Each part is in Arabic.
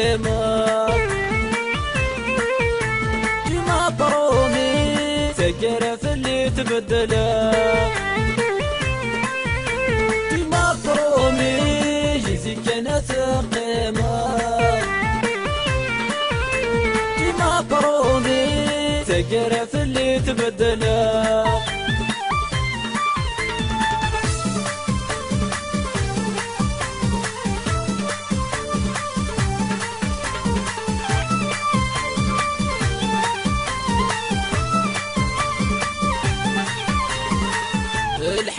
قيمة ديما برومي تقرا في اللي تبدله ديما برومي جيزي كانت قيمة ديما برومي تقرا في اللي تبدله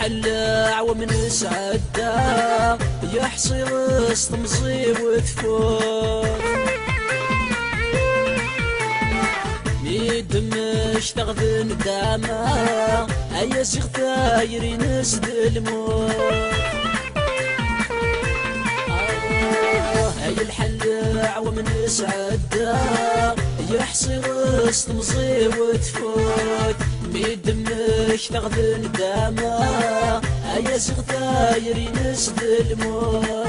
الحلاع ومن سعده يحصي وسط مصيب وتفوت ميدمش تغذن دامه اي سيغ ثاير ينسد الموت هاي الحلاع ومن سعده يحصي وسط مصيب وتفوت ميدمش تغذن دامه ايا سغتاير ينسد الموت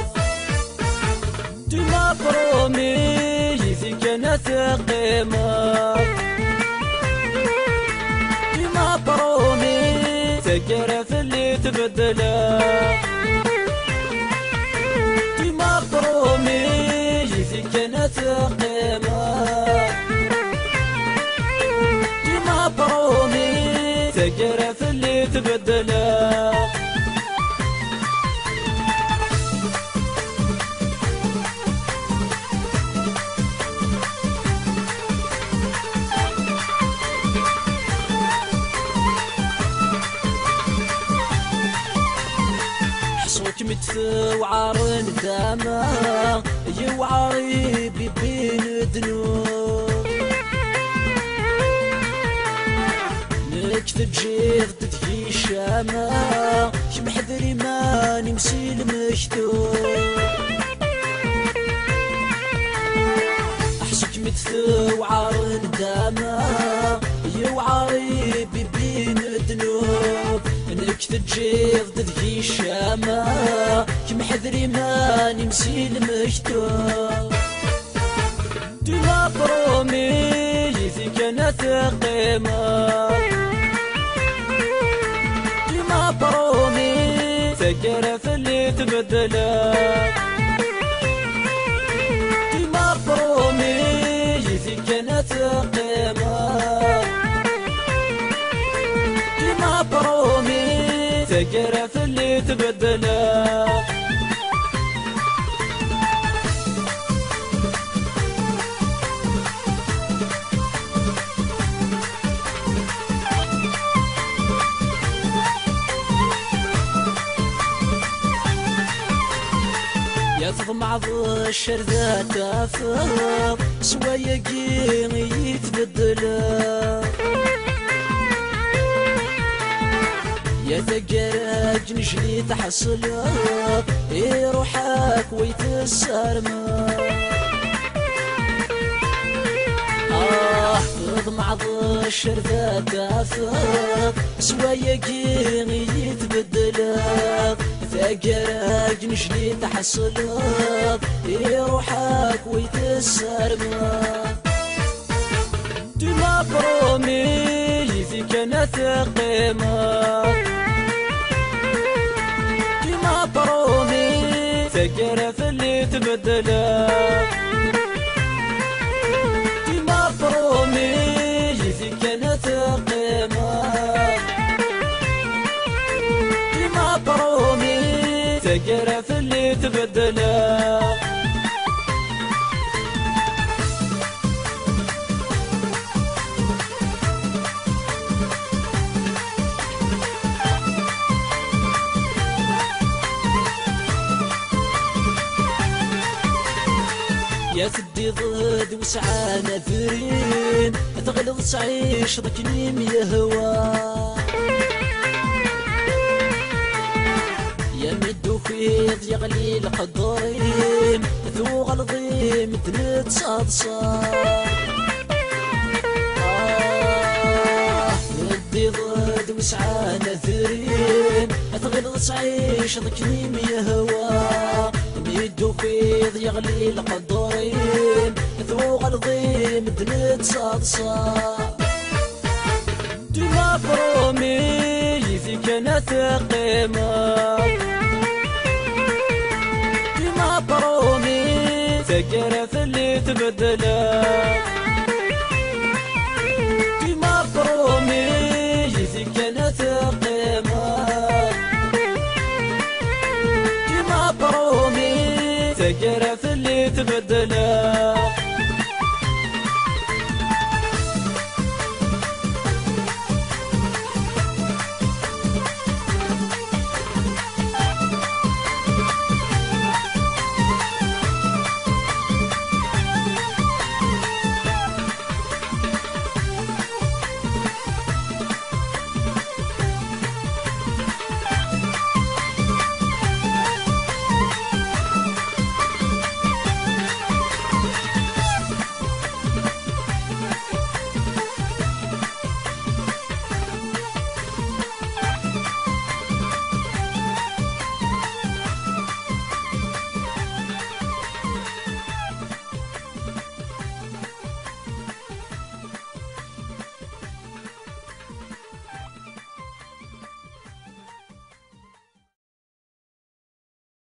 ديما برومي في كانت قيمة ديما برومي تقرا في اللي تبدله ديما برومي في كانت قيمة ديما برومي تقرا في اللي تبدله حصوك متفى وعار ندامة يوعري بين ذنوب نكتب جيغ تدفي الشامة شمحذري ما نمسي المشتوب أحسك متفى وعار ندامة يوعري بين ذنوب نكتب جيغ تدفي الشامة شمحذري ما نمسي المشتوب ديما برومي في كانت قيمة ديما برومي تقرا في اللي تبدله ديما برومي في كانت قيمة ديما برومي تقرا في اللي تبدله يطمع ذا الشر تافر سوايا قيم يتبدله يتقرج نجلي تحصله يروحك ويتسرمه تضمع ذا الشر تافر سوايا قيم يتبدله تقرج نجلي تحصله يروحك ويتسرمه ديما برومي في كانت قيمة ديما برومي تقرا في اللي تبدله ديما برومي في كانت قيمة ديما برومي تقرا في اللي تبدله يا تدي ضد وسعانة ثرين تغلظ تعيش ضكنيم يهوى يا مدو خيط يغلي القدرين ذو غلظيم تنتصاصا تدي ضد وسعانة ثرين تغلظ تعيش ضكنيم يهوى يدو فيض يغلي القدرين ذوق الظيم تنتصاصا ديما برومي يزي كانت قيمة ديما برومي تقرف اللي تبدلت ديما برومي يزي كانت قيمة ديما برومي تقرف اللي تبدلت